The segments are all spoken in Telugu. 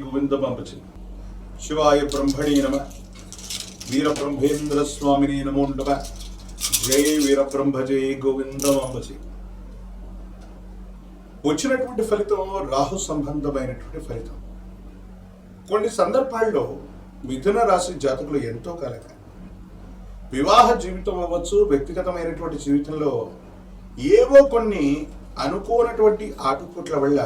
गोविंदमापचे शिवाय ब्रह्मणे नमः वीर ब्रह्मेंद्र स्वामिने नमो नमः जय వీర బ్రహ్మ జయ గోవిందమాపచే. వచ్చినటువంటి ఫలితం రాహు సంబంధమైనటువంటి ఫలితం. కొన్ని సందర్భాల్లో మిథున రాశి జాతకులు ఎంతో కాలంగా వివాహ జీవితం అవ్వచ్చు, వ్యక్తిగతమైనటువంటి జీవితంలో ఏవో కొన్ని అనుకోనటువంటి ఆటుపోట్ల వల్ల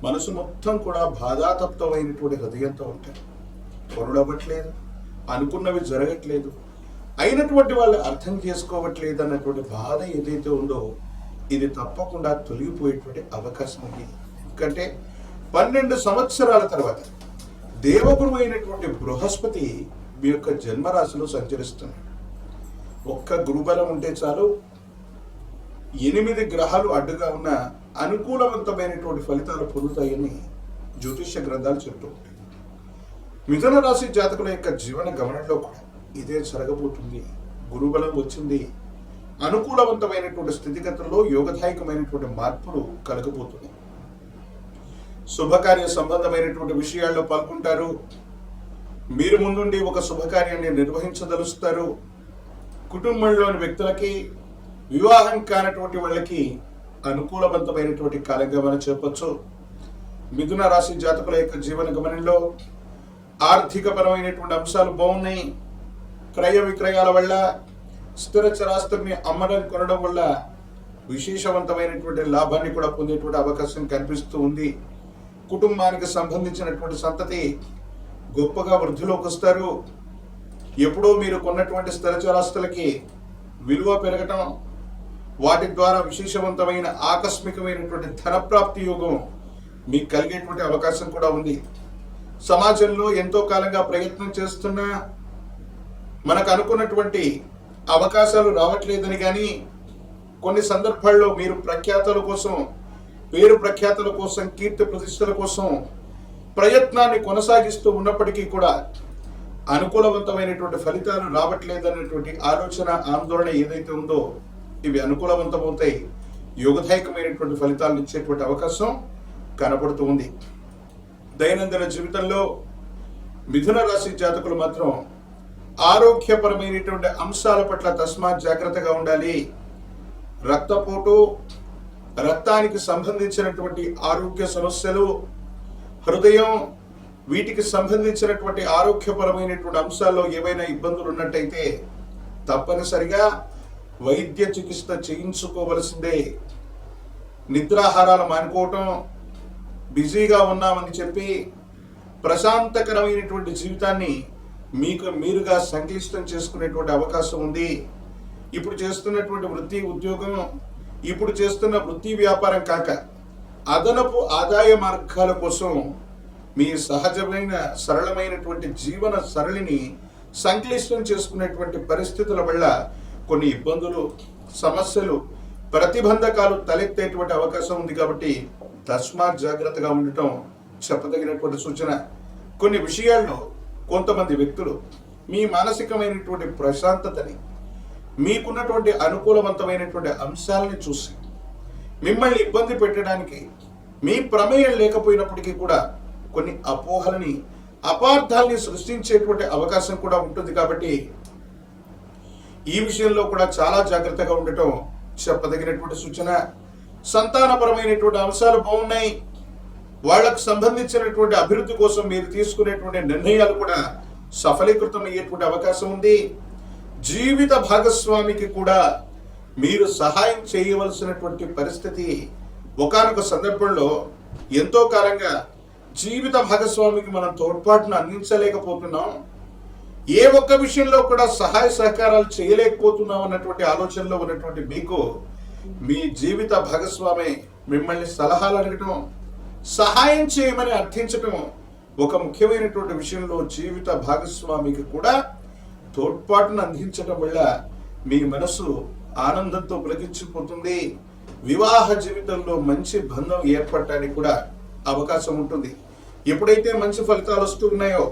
మనసు మొత్తం కూడా బాధాతప్తమైనటువంటి హృదయంతో ఉంటారు. పొరడవట్లేదు, అనుకున్నవి జరగట్లేదు, అయినటువంటి వాళ్ళు అర్థం చేసుకోవట్లేదు అన్నటువంటి బాధ ఏదైతే ఉందో ఇది తప్పకుండా తొలగిపోయేటువంటి అవకాశం ఉంది. ఎందుకంటే 12 సంవత్సరాల తర్వాత దేవగురు అయినటువంటి బృహస్పతి మీ యొక్క జన్మరాశిలో సంచరిస్తున్నాడు. ఒక్క గురుబలం ఉంటే చాలు, 8 గ్రహాలు అడ్డుగా ఉన్న అనుకూలవంతమైనటువంటి ఫలితాలు పొందుతాయని జ్యోతిష్య గ్రంథాలు చెప్తూ ఉంటాయి. మిథున రాశి జాతకుల యొక్క జీవన గమనంలో కూడా ఇదే జరగబోతుంది. గురుబలం వచ్చింది, అనుకూలవంతమైనటువంటి స్థితిగతుల్లో యోగదాయకమైనటువంటి మార్పులు కలగబోతున్నాయి. శుభకార్య సంబంధమైనటువంటి విషయాల్లో పాల్గొంటారు. మీరు ముందుండి ఒక శుభకార్యాన్ని నిర్వహించదలుస్తారు. కుటుంబంలోని వ్యక్తులకి, వివాహం కానటువంటి వాళ్ళకి అనుకూలవంతమైనటువంటి కాలంగా మనం చెప్పొచ్చు. మిథున రాశి జాతకుల యొక్క జీవన గమనంలో ఆర్థిక పరమైనటువంటి అంశాలు బాగున్నాయి. క్రయ విక్రయాల వల్ల, స్థిర చరాస్తుల్ని అమ్మడం కొనడం వల్ల విశేషవంతమైనటువంటి లాభాన్ని కూడా పొందేటువంటి అవకాశం కనిపిస్తూ ఉంది. కుటుంబానికి సంబంధించినటువంటి సంతతి గొప్పగా వృద్ధిలోకి వస్తారు. ఎప్పుడో మీరు కొన్నటువంటి స్థిర చరాస్తులకి విలువ పెరగటం, వాటి ద్వారా విశేషవంతమైన ఆకస్మికమైనటువంటి ధనప్రాప్తి యోగం మీకు కలిగేటువంటి అవకాశం కూడా ఉంది. సమాజంలో ఎంతో కాలంగా ప్రయత్నం చేస్తున్నా మనకు అనుకున్నటువంటి అవకాశాలు రావట్లేదని, కానీ కొన్ని సందర్భాల్లో మీరు ప్రఖ్యాతల కోసం, పేరు ప్రఖ్యాతల కోసం, కీర్తి ప్రతిష్టల కోసం ప్రయత్నాన్ని కొనసాగిస్తూ ఉన్నప్పటికీ కూడా అనుకూలవంతమైనటువంటి ఫలితాలు రావట్లేదనేటువంటి ఆలోచన, ఆందోళన ఏదైతే ఉందో ఇవి అనుకూలవంతమవుతాయి. యోగదాయకమైనటువంటి ఫలితాలను ఇచ్చేటువంటి అవకాశం కనపడుతూ ఉంది. దైనందిన జీవితంలో మిథున రాశి జాతకులు మాత్రం ఆరోగ్యపరమైనటువంటి అంశాల పట్ల తస్మాత్ జాగ్రత్తగా ఉండాలి. రక్తపోటు, రక్తానికి సంబంధించినటువంటి ఆరోగ్య సమస్యలు, హృదయం, వీటికి సంబంధించినటువంటి ఆరోగ్యపరమైనటువంటి అంశాల్లో ఏవైనా ఇబ్బందులు ఉన్నట్టయితే తప్పనిసరిగా వైద్య చికిత్స చేయించుకోవలసిందే. నిద్రాహారాలు మానుకోవటం, బిజీగా ఉన్నామని చెప్పి ప్రశాంతకరమైనటువంటి జీవితాన్ని మీకు మీరుగా సంక్లిష్టం చేసుకునేటువంటి అవకాశం ఉంది. ఇప్పుడు చేస్తున్నటువంటి వృత్తి, ఉద్యోగం, ఇప్పుడు చేస్తున్న వృత్తి వ్యాపారం కాక అదనపు ఆదాయ మార్గాల కోసం మీ సహజమైన సరళమైనటువంటి జీవన సరళిని సంక్లిష్టం చేసుకునేటువంటి పరిస్థితుల వల్ల కొన్ని ఇబ్బందులు, సమస్యలు, ప్రతిబంధకాలు తలెత్తేటువంటి అవకాశం ఉంది. కాబట్టి తస్మాత్ జాగ్రత్తగా ఉండటం చెప్పదగినటువంటి సూచన. కొన్ని విషయాల్లో కొంతమంది వ్యక్తులు మీ మానసికమైనటువంటి ప్రశాంతతని, మీకున్నటువంటి అనుకూలవంతమైనటువంటి అంశాలని చూసి మిమ్మల్ని ఇబ్బంది పెట్టడానికి మీ ప్రమేయం లేకపోయినప్పటికీ కూడా కొన్ని అపోహలని, అపార్థాలని సృష్టించేటువంటి అవకాశం కూడా ఉంటుంది. కాబట్టి ఈ విషయంలో కూడా చాలా జాగ్రత్తగా ఉండటం చెప్పదగినటువంటి సూచన. సంతానపరమైనటువంటి అంశాలు బాగున్నాయి. వాళ్లకు సంబంధించినటువంటి అభివృద్ధి కోసం మీరు తీసుకునేటువంటి నిర్ణయాలు కూడా సఫలీకృతం అయ్యేటువంటి అవకాశం ఉంది. జీవిత భాగస్వామికి కూడా మీరు సహాయం చేయవలసినటువంటి పరిస్థితి ఒకానొక సందర్భంలో, ఎంతో కాలంగా జీవిత భాగస్వామికి మనం తోడ్పాటును అందించలేకపోతున్నాం, ఏ ఒక్క విషయంలో కూడా సహాయ సహకారాలు చేయలేకపోతున్నాం అన్నటువంటి ఆలోచనలో ఉన్నటువంటి మీకు మీ జీవిత భాగస్వామి మిమ్మల్ని సలహాలు అడగటం, సహాయం చేయమని అర్థించటం, ఒక ముఖ్యమైనటువంటి విషయంలో జీవిత భాగస్వామికి కూడా తోడ్పాటును అందించడం వల్ల మీ మనసు ఆనందంతో పులకించిపోతుంది. వివాహ జీవితంలో మంచి బంధం ఏర్పడటానికి కూడా అవకాశం ఉంటుంది. ఎప్పుడైతే మంచి ఫలితాలు వస్తూ ఉన్నాయో,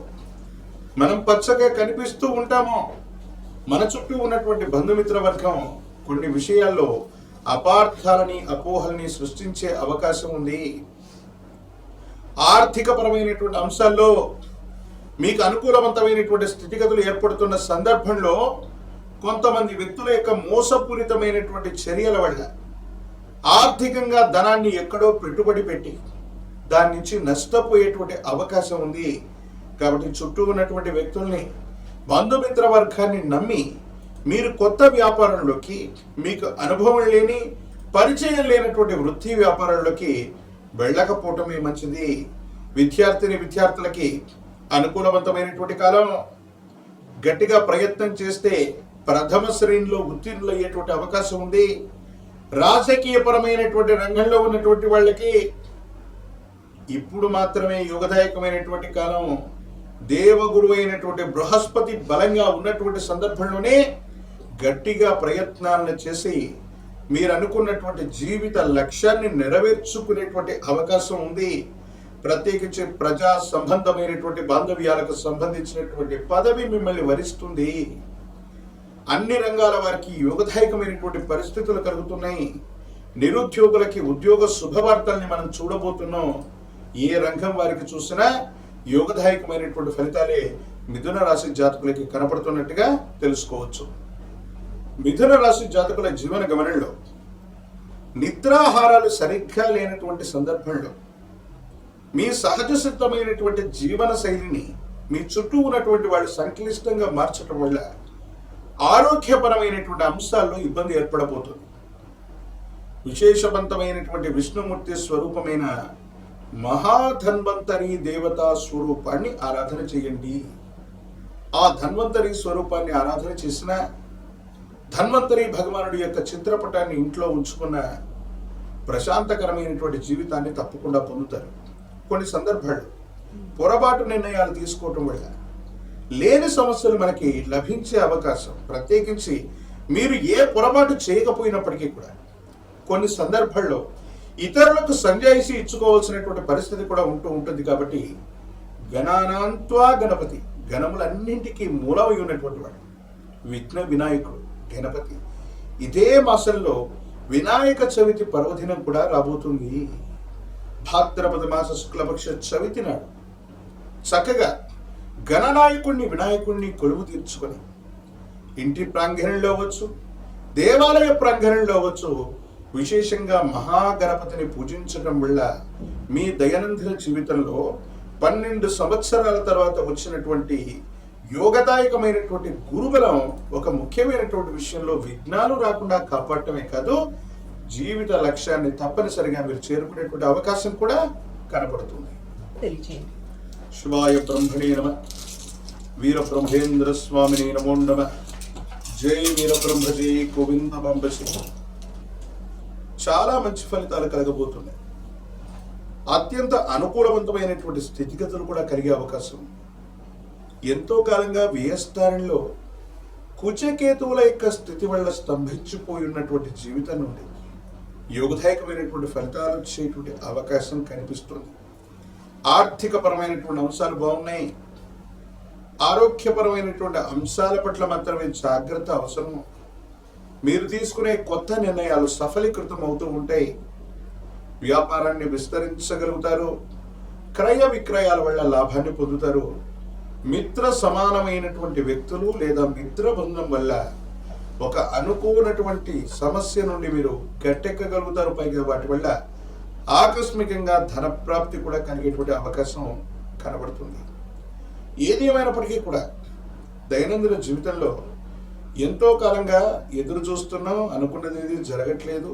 మనం పచ్చగా కనిపిస్తూ ఉంటామో, మన చుట్టూ ఉన్నటువంటి బంధుమిత్ర వర్గం కొన్ని విషయాల్లో అపార్థాలని, అపోహల్ని సృష్టించే అవకాశం ఉంది. ఆర్థిక పరమైనటువంటి అంశాల్లో మీకు అనుకూలవంతమైనటువంటి స్థితిగతులు ఏర్పడుతున్న సందర్భంలో కొంతమంది వ్యక్తుల యొక్క మోసపూరితమైనటువంటి చర్యల వల్ల ఆర్థికంగా ధనాన్ని ఎక్కడో పెట్టుబడి పెట్టి దాని నుంచి నష్టపోయేటువంటి అవకాశం ఉంది. కాబట్టి చుట్టూ ఉన్నటువంటి వ్యక్తుల్ని, బంధుమిత్ర వర్గాన్ని నమ్మి మీరు కొత్త వ్యాపారంలోకి, మీకు అనుభవం లేని, పరిచయం లేనటువంటి వృత్తి వ్యాపారంలోకి వెళ్ళకపోవటమే మంచిది. విద్యార్థులకి అనుకూలవంతమైనటువంటి కాలం. గట్టిగా ప్రయత్నం చేస్తే ప్రథమ శ్రేణిలో ఉత్తీర్ణులయ్యేటువంటి అవకాశం ఉంది. రాజకీయపరమైనటువంటి రంగంలో ఉన్నటువంటి వాళ్ళకి ఇప్పుడు మాత్రమే యోగదాయకమైనటువంటి కాలం. దేవగురువు అయినటువంటి బృహస్పతి బలంగా ఉన్నటువంటి సందర్భంలోనే గట్టిగా ప్రయత్నాలను చేసి మీరు అనుకున్నటువంటి జీవిత లక్ష్యాన్ని నెరవేర్చుకునేటువంటి అవకాశం ఉంది. ప్రత్యేకించి ప్రజా సంబంధమైనటువంటి బాంధవ్యాలకు సంబంధించినటువంటి పదవి మిమ్మల్ని వరిస్తుంది. అన్ని రంగాల వారికి యోగదాయకమైనటువంటి పరిస్థితులు కలుగుతున్నాయి. నిరుద్యోగులకి ఉద్యోగ శుభవార్తల్ని మనం చూడబోతున్నాం. ఏ రంగం వారికి చూసినా యోగదాయకమైనటువంటి ఫలితాలే మిథున రాశి జాతకులకి కనపడుతున్నట్టుగా తెలుసుకోవచ్చు. మిథున రాశి జాతకుల జీవన గమనంలో నిద్రాహారాలు సరిగ్గా లేనటువంటి సందర్భంలో మీ సహజ సిద్ధమైనటువంటి జీవన శైలిని మీ చుట్టూ ఉన్నటువంటి వాళ్ళు సంక్లిష్టంగా మార్చడం వల్ల ఆరోగ్యపరమైనటువంటి అంశాల్లో ఇబ్బంది ఏర్పడబోతుంది. విశేషవంతమైనటువంటి విష్ణుమూర్తి స్వరూపమైన మహాధన్వంతరి దేవతా స్వరూపాన్ని ఆరాధన చేయండి. ఆ ధన్వంతరి స్వరూపాన్ని ఆరాధన చేసిన, ధన్వంతరి భగవానుడి యొక్క చిత్రపటాన్ని ఇంట్లో ఉంచుకున్న ప్రశాంతకరమైనటువంటి జీవితాన్ని తప్పకుండా పొందుతారు. కొన్ని సందర్భాలు పొరపాటు నిర్ణయాలు తీసుకోవటం వల్ల లేని సమస్యలు మనకి లభించే అవకాశం. ప్రత్యేకించి మీరు ఏ పొరపాటు చేయకపోయినప్పటికీ కూడా కొన్ని సందర్భాల్లో ఇతరులకు సంజాయిషి ఇచ్చుకోవాల్సినటువంటి పరిస్థితి కూడా ఉంటుంది. కాబట్టి గణానాంత్వా గణపతి, గణములన్నింటికీ మూలమై ఉన్నటువంటి వాడు విఘ్న వినాయకుడు గణపతి. ఇదే మాసంలో వినాయక చవితి పర్వదినం కూడా రాబోతుంది. భాద్రపద మాస శుక్లపక్ష చవితి నాడు చక్కగా గణనాయకుడిని, వినాయకుడిని కొలువు తీర్చుకొని ఇంటి ప్రాంగణంలో అవ్వచ్చు, దేవాలయ ప్రాంగణంలో అవ్వచ్చు, విశేషంగా మహాగణపతిని పూజించడం వల్ల మీ దైనందిన జీవితంలో 12 సంవత్సరాల తర్వాత వచ్చినటువంటి యోగదాయకమైనటువంటి గురుబలం ఒక ముఖ్యమైనటువంటి విషయంలో విఘ్నాలు రాకుండా కాపాడటమే కాదు, జీవిత లక్ష్యాన్ని తప్పనిసరిగా మీరు చేరుకునేటువంటి అవకాశం కూడా కనపడుతుంది. శివాయ బ్రహ్మణే నమః. వీర బ్రహ్మేంద్ర స్వామిని నమో నమః. జై వీర బ్రహ్మ, జై గోవింద బంబసి. చాలా మంచి ఫలితాలు కలగబోతున్నాయి. అత్యంత అనుకూలవంతమైనటువంటి స్థితిగతులు కూడా కలిగే అవకాశం. ఎంతో కాలంగా వ్యయస్థానంలో కుచకేతువుల యొక్క స్థితి వల్ల స్తంభించిపోయి ఉన్నటువంటి జీవితం నుండి యోగదాయకమైనటువంటి ఫలితాలు వచ్చేటువంటి అవకాశం కనిపిస్తుంది. ఆర్థిక పరమైనటువంటి అంశాలు బాగున్నాయి. ఆరోగ్యపరమైనటువంటి అంశాల పట్ల మాత్రమే జాగ్రత్త అవసరం. మీరు తీసుకునే కొత్త నిర్ణయాలు సఫలీకృతం అవుతూ ఉంటాయి. వ్యాపారాన్ని విస్తరించగలుగుతారు. క్రయ విక్రయాల వల్ల లాభాన్ని పొందుతారు. మిత్ర సమానమైనటువంటి వ్యక్తులు లేదా మిత్ర బృందం వల్ల ఒక అనుకోనటువంటి సమస్య నుండి మీరు గట్టెక్కగలుగుతారు. పైగా వాటి వల్ల ఆకస్మికంగా ధన ప్రాప్తి కూడా కలిగేటువంటి అవకాశం కనబడుతుంది. ఏది ఏమైనప్పటికీ కూడా దైనందిన జీవితంలో ఎంతో కాలంగా ఎదురు చూస్తున్నాం, అనుకున్నది ఏది జరగట్లేదు.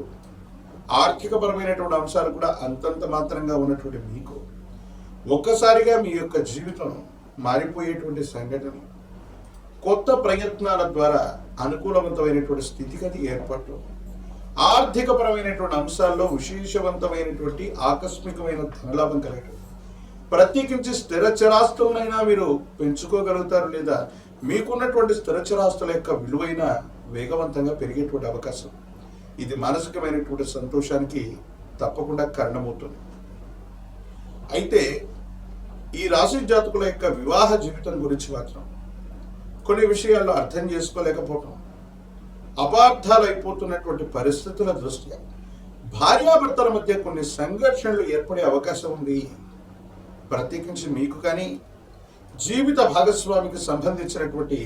ఆర్థికపరమైనటువంటి అంశాలు కూడా అంతంత మాత్రంగా ఉన్నటువంటి మీకు ఒక్కసారిగా మీ యొక్క జీవితం మారిపోయేటువంటి సంఘటన, కొత్త ప్రయత్నాల ద్వారా అనుకూలవంతమైనటువంటి స్థితిగతి ఏర్పడటం, ఆర్థికపరమైనటువంటి అంశాల్లో విశేషవంతమైనటువంటి ఆకస్మికమైన ధనలాభం కలగటం, ప్రత్యేకించి స్థిరచరాస్తులనైనా మీరు పెంచుకోగలుగుతారు లేదా మీకున్నటువంటి స్థిరచరాస్తుల యొక్క విలువైన వేగవంతంగా పెరిగేటువంటి అవకాశం. ఇది మానసికమైనటువంటి సంతోషానికి తప్పకుండా కారణమవుతుంది. అయితే ఈ రాశి జాతకుల యొక్క వివాహ జీవితం గురించి మాత్రం కొన్ని విషయాల్లో అర్థం చేసుకోలేకపోవటం, అపార్థాలు అయిపోతున్నటువంటి పరిస్థితుల దృష్ట్యా భార్యాభర్తల మధ్య కొన్ని సంఘర్షణలు ఏర్పడే అవకాశం ఉంది. ప్రత్యేకించి మీకు కానీ జీవిత భాగస్వామికి సంబంధించినటువంటి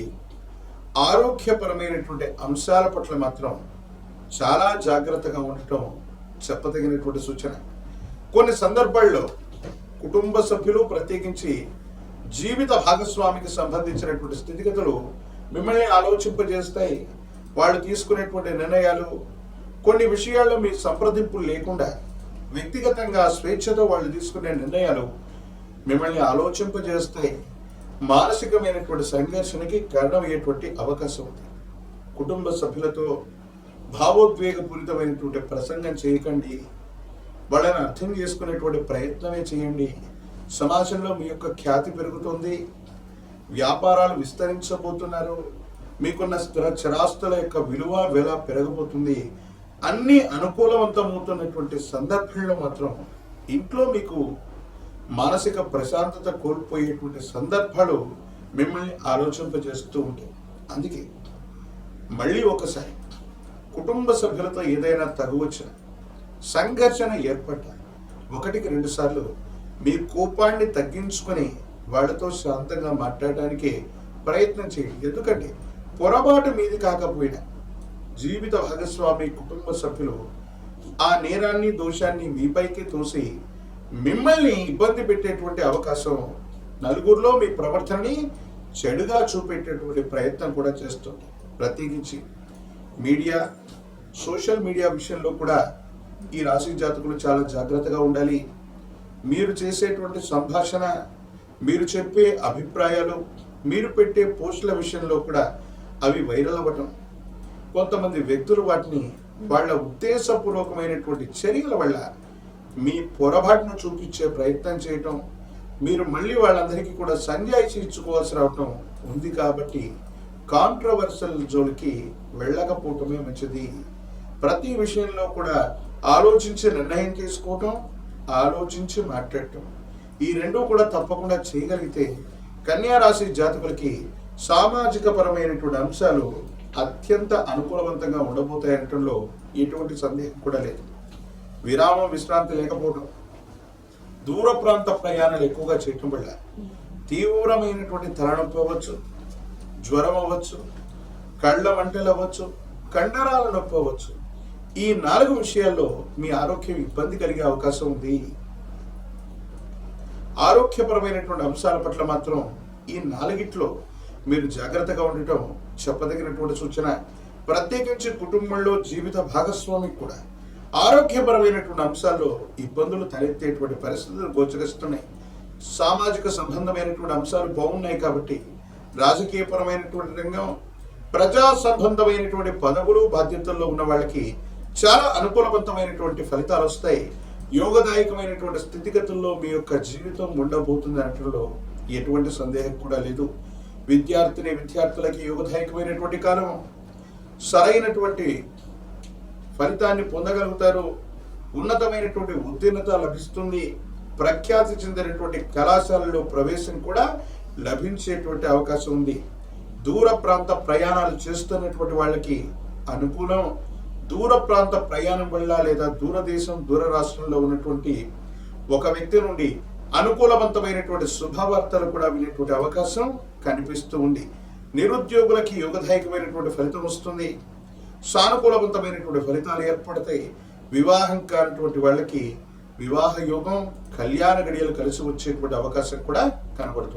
ఆరోగ్యపరమైనటువంటి అంశాల పట్ల మాత్రం చాలా జాగ్రత్తగా ఉండటం చెప్పదగినటువంటి సూచన. కొన్ని సందర్భాల్లో కుటుంబ సభ్యులు ప్రత్యేకించి జీవిత భాగస్వామికి సంబంధించినటువంటి స్థితిగతులు మిమ్మల్ని ఆలోచింపజేస్తాయి. వాళ్ళు తీసుకునేటువంటి నిర్ణయాలు కొన్ని విషయాల్లో మీ సంప్రదింపులు లేకుండా వ్యక్తిగతంగా స్వేచ్ఛతో వాళ్ళు తీసుకునే నిర్ణయాలు మిమ్మల్ని ఆలోచింపజేస్తాయి. మానసికమైనటువంటి సంఘర్షణకి కారణమయ్యేటువంటి అవకాశం ఉంది. కుటుంబ సభ్యులతో భావోద్వేగపూరితమైనటువంటి ప్రసంగం చేయకండి. వాళ్ళని అర్థం చేసుకునేటువంటి ప్రయత్నమే చేయండి. సమాజంలో మీ యొక్క ఖ్యాతి పెరుగుతుంది, వ్యాపారాలు విస్తరించబోతున్నారు, మీకున్న స్థిర చరాస్తుల యొక్క విలువ వెల పెరగబోతుంది. అన్ని అనుకూలవంతమవుతున్నటువంటి సందర్భంలో మాత్రం ఇంట్లో మీకు మానసిక ప్రశాంతత కోల్పోయేటువంటి సందర్భాలు మిమ్మల్ని ఆలోచింపజేస్తూ ఉంటాయి. అందుకే మళ్ళీ ఒకసారి కుటుంబ సభ్యులతో ఏదైనా తగువచ్చిన సంఘర్షణ ఏర్పడ్డ 1-2 సార్లు మీ కోపాన్ని తగ్గించుకొని వాళ్ళతో శాంతంగా మాట్లాడడానికి ప్రయత్నం చేయండి. ఎందుకంటే పొరపాటు మీది కాకపోయినా జీవిత భాగస్వామి కుటుంబ సభ్యులు ఆ నేరాన్ని దోషాన్ని మీపైకి తోసి మిమ్మల్ని ఇబ్బంది పెట్టేటువంటి అవకాశం, నలుగురిలో మీ ప్రవర్తనని చెడుగా చూపెట్టేటువంటి ప్రయత్నం కూడా చేస్తుంది. ప్రత్యేకించి మీడియా, సోషల్ మీడియా విషయంలో కూడా ఈ రాశి జాతకులు చాలా జాగ్రత్తగా ఉండాలి. మీరు చేసేటువంటి సంభాషణ, మీరు చెప్పే అభిప్రాయాలు, మీరు పెట్టే పోస్టుల విషయంలో కూడా అవి వైరల్ అవ్వటం, కొంతమంది వ్యక్తులు వాటిని వాళ్ళ ఉద్దేశపూర్వకమైనటువంటి చర్యల వల్ల మీ పొరపాటును చూపించే ప్రయత్నం చేయటం, మీరు మళ్ళీ వాళ్ళందరికీ కూడా సంజాయిషి ఇచ్చుకోవాల్సి రావటం ఉంది. కాబట్టి కాంట్రవర్షియల్ జోలికి వెళ్ళకపోవటమే మంచిది. ప్రతి విషయంలో కూడా ఆలోచించి నిర్ణయం తీసుకోవటం, ఆలోచించి మాట్లాడటం, ఈ రెండూ కూడా తప్పకుండా చేయగలిగితే కన్యా రాశి జాతకులకి సామాజిక పరమైనటువంటి అంశాలు అత్యంత అనుకూలవంతంగా ఉండబోతాయనటంలో ఎటువంటి సందేహం కూడా లేదు. విరామం, విశ్రాంతి లేకపోవడం, దూర ప్రాంత ప్రయాణాలు ఎక్కువగా చేయటం వల్ల తీవ్రమైనటువంటి తలనొప్పి అవ్వచ్చు, జ్వరం అవ్వచ్చు, కళ్ళ మంటలు అవ్వచ్చు, కండరాల నొప్పి అవ్వచ్చు. ఈ 4 విషయాల్లో మీ ఆరోగ్యం ఇబ్బంది కలిగే అవకాశం ఉంది. ఆరోగ్యపరమైనటువంటి అంశాల పట్ల మాత్రం ఈ 4గిట్లో మీరు జాగ్రత్తగా ఉండటం చెప్పదగినటువంటి సూచన. ప్రత్యేకించి కుటుంబంలో జీవిత భాగస్వామికి కూడా ఆరోగ్యపరమైనటువంటి అంశాల్లో ఇబ్బందులు తలెత్తేటువంటి పరిస్థితులు గోచరిస్తున్నాయి. సామాజిక సంబంధమైనటువంటి అంశాలు బాగున్నాయి కాబట్టి రాజకీయపరమైనటువంటి రంగం, ప్రజా సంబంధమైనటువంటి పదవులు, బాధ్యతల్లో ఉన్న వాళ్ళకి చాలా అనుకూలవంతమైనటువంటి ఫలితాలు వస్తాయి. యోగదాయకమైనటువంటి స్థితిగతుల్లో మీ యొక్క జీవితం ఉండబోతుంది అనటంలో ఎటువంటి సందేహం కూడా లేదు. విద్యార్థులకి యోగదాయకమైనటువంటి కాలం, సరైనటువంటి ఫలితాన్ని పొందగలుగుతారు. ఉన్నతమైనటువంటి ఉత్తీర్ణత లభిస్తుంది. ప్రఖ్యాతి చెందినటువంటి కళాశాలలో ప్రవేశం కూడా లభించేటువంటి అవకాశం ఉంది. దూర ప్రాంత ప్రయాణాలు చేస్తున్నటువంటి వాళ్ళకి అనుకూలం. దూర ప్రాంత ప్రయాణం వల్ల లేదా దూరదేశం, దూర రాష్ట్రంలో ఉన్నటువంటి ఒక వ్యక్తి నుండి అనుకూలవంతమైనటువంటి శుభవార్తలు కూడా వినేటువంటి అవకాశం కనిపిస్తూ ఉంది. నిరుద్యోగులకి యోగదాయకమైనటువంటి ఫలితం వస్తుంది. సానుకూలవంతమైనటువంటి ఫలితాలు ఏర్పడతాయి. వివాహం కానటువంటి వాళ్ళకి వివాహ యోగం, కళ్యాణ గడియలు కలిసి వచ్చేటువంటి అవకాశం కూడా కనబడుతుంది.